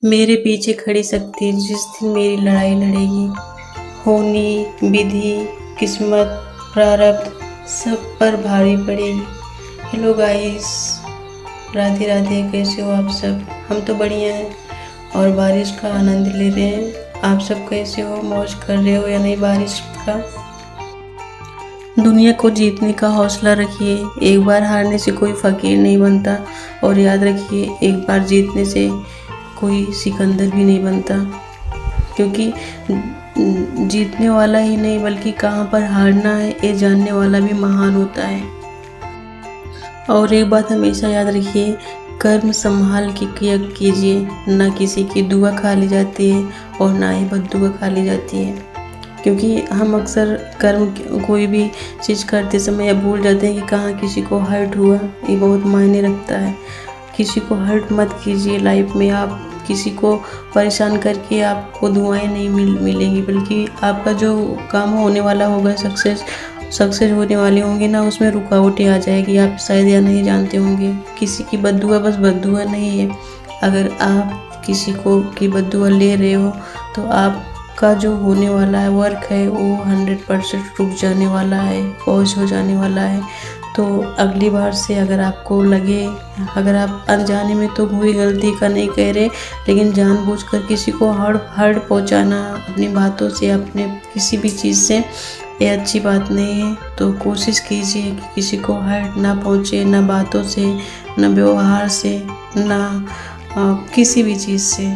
मेरे पीछे खड़ी शक्ति जिस दिन मेरी लड़ाई लड़ेगी, होनी, विधि, किस्मत, प्रारब्ध सब पर भारी पड़ेगी। हेलो गाइस, राधे राधे, कैसे हो आप सब? हम तो बढ़िया हैं और बारिश का आनंद ले रहे हैं। आप सब कैसे हो? मौज कर रहे हो या नहीं बारिश का? दुनिया को जीतने का हौसला रखिए। एक बार हारने से कोई फ़कीर नहीं बनता और याद रखिए, एक बार जीतने से कोई सिकंदर भी नहीं बनता, क्योंकि जीतने वाला ही नहीं बल्कि कहाँ पर हारना है ये जानने वाला भी महान होता है। और एक बात हमेशा याद रखिए, कर्म संभाल के किया कीजिए, ना किसी की दुआ खा ली जाती है और ना ही बद्दुआ खा ली जाती है। क्योंकि हम अक्सर कर्म कोई भी चीज़ करते समय या भूल जाते हैं कि कहाँ किसी को हर्ट हुआ, ये बहुत मायने रखता है। किसी को हर्ट मत कीजिए लाइफ में। आप किसी को परेशान करके आपको दुआएं नहीं मिलेंगी, बल्कि आपका जो काम होने वाला होगा, सक्सेस होने वाली होंगी ना, उसमें रुकावटें आ जाएगी। आप शायद या नहीं जानते होंगे, किसी की बद्दुआ बस बद्दुआ नहीं है। अगर आप किसी को की बद्दुआ ले रहे हो तो आपका जो होने वाला है वर्क है वो 100% रुक जाने वाला है, पॉज हो जाने वाला है। तो अगली बार से अगर आपको लगे, अगर आप अनजाने में तो कोई गलती का नहीं कह रहे, लेकिन जानबूझकर किसी को हर्ट पहुंचाना अपनी बातों से, अपने किसी भी चीज़ से, ये अच्छी बात नहीं है। तो कोशिश कीजिए कि किसी को हर्ट ना पहुंचे, ना बातों से, ना व्यवहार से, ना किसी भी चीज़ से।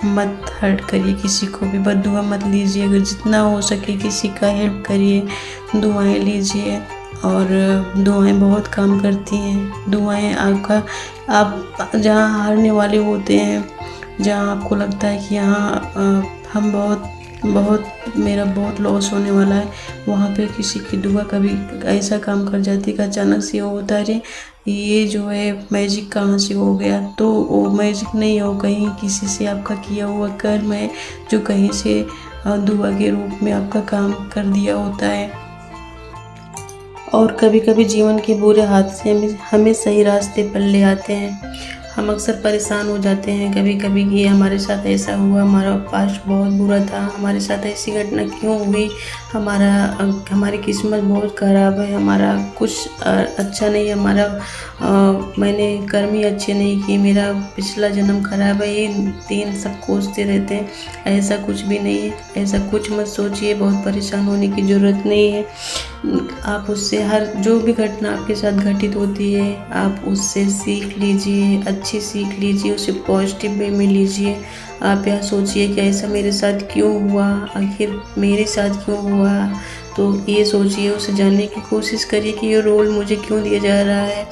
मत हर्ट करिए किसी को भी, बद्दुआ मत लीजिए। अगर जितना हो सके किसी का हेल्प करिए, दुआएं लीजिए, और दुआएं बहुत काम करती हैं। दुआएं आप जहाँ हारने वाले होते हैं, जहाँ आपको लगता है कि यहाँ हम मेरा बहुत लॉस होने वाला है, वहाँ पे किसी की दुआ कभी ऐसा काम कर जाती है कि अचानक से वो होता है, अरे ये जो है मैजिक कहाँ से हो गया। तो वो मैजिक नहीं हो, कहीं किसी से आपका किया हुआ कर्म है जो कहीं से दुआ के रूप में आपका काम कर दिया होता है। और कभी कभी जीवन के बुरे हादसे हमें सही रास्ते पर ले आते हैं। हम अक्सर परेशान हो जाते हैं कभी कभी कि हमारे साथ ऐसा हुआ, हमारा पास्ट बहुत बुरा था, हमारे साथ ऐसी घटना क्यों हुई, हमारी किस्मत बहुत ख़राब है, हमारा कुछ अच्छा नहीं, मैंने कर्म ही अच्छे नहीं किए, मेरा पिछला जन्म खराब है, ये तीन सब कोसते रहते हैं। ऐसा कुछ भी नहीं है, ऐसा कुछ मत सोचिए, बहुत परेशान होने की ज़रूरत नहीं है। आप उससे हर जो भी घटना आपके साथ घटित होती है, आप उससे सीख लीजिए, अच्छी सीख लीजिए, उसे पॉजिटिव वे में लीजिए। आप यह सोचिए कि ऐसा मेरे साथ क्यों हुआ, आखिर मेरे साथ क्यों हुआ। तो ये सोचिए, उसे जानने की कोशिश करिए कि ये रोल मुझे क्यों दिया जा रहा है।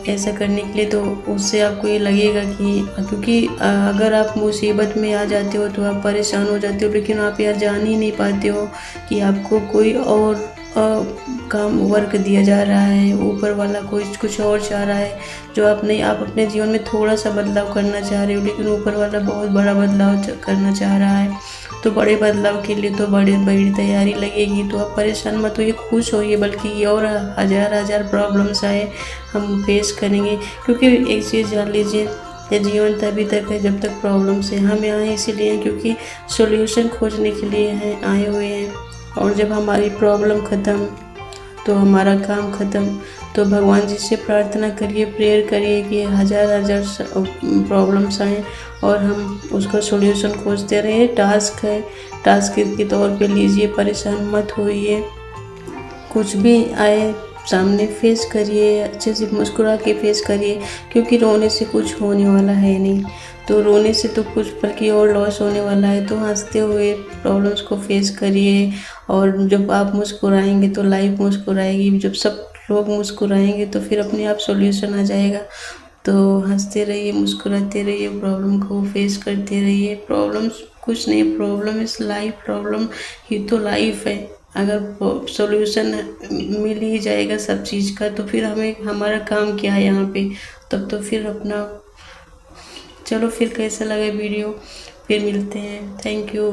ऐसा करने के लिए तो उससे आपको ये लगेगा कि क्योंकि अगर आप मुसीबत में आ जाते हो तो आप परेशान हो जाते हो, लेकिन आप यह जान ही नहीं पाते हो कि आपको कोई और काम वर्क दिया जा रहा है, ऊपर वाला कोई कुछ और चाह रहा है, जो आप अपने जीवन में थोड़ा सा बदलाव करना चाह रहे हो, लेकिन ऊपर वाला बहुत बड़ा बदलाव करना चाह रहा है। तो बड़े बदलाव के लिए तो बड़ी तैयारी लगेगी। तो आप परेशान मत होइए, खुश होइए, बल्कि ये और हज़ार प्रॉब्लम्स आए हम फेस करेंगे। क्योंकि एक चीज़ जान लीजिए, ये जीवन तभी तक है जब तक प्रॉब्लम्स है। हम यहाँ इसीलिए हैं क्योंकि सॉल्यूशन खोजने के लिए आए हुए हैं। और जब हमारी प्रॉब्लम ख़त्म तो हमारा काम ख़त्म। तो भगवान जी से प्रार्थना करिए, प्रेयर करिए कि हज़ार प्रॉब्लम्स आएँ और हम उसका सॉल्यूशन खोजते रहिए। टास्क है, टास्क के तौर पे लीजिए, परेशान मत होइए। कुछ भी आए सामने फेस करिए, अच्छे से मुस्कुरा के फेस करिए, क्योंकि रोने से कुछ होने वाला है नहीं। तो रोने से तो कुछ बल्कि और लॉस होने वाला है। तो हंसते हुए प्रॉब्लम्स को फेस करिए, और जब आप मुस्कुराएंगे तो लाइफ मुस्कुराएगी। जब सब लोग मुस्कुराएंगे तो फिर अपने आप सॉल्यूशन आ जाएगा। तो हंसते रहिए, मुस्कुराते रहिए, प्रॉब्लम को फेस करते रहिए। प्रॉब्लम्स कुछ नहीं, प्रॉब्लम इस लाइफ, प्रॉब्लम ही तो लाइफ है। अगर सॉल्यूशन मिल ही जाएगा सब चीज़ का, तो फिर हमारा काम क्या है यहाँ पे। तब तो फिर अपना, चलो फिर कैसा लगा वीडियो, फिर मिलते हैं। Thank you.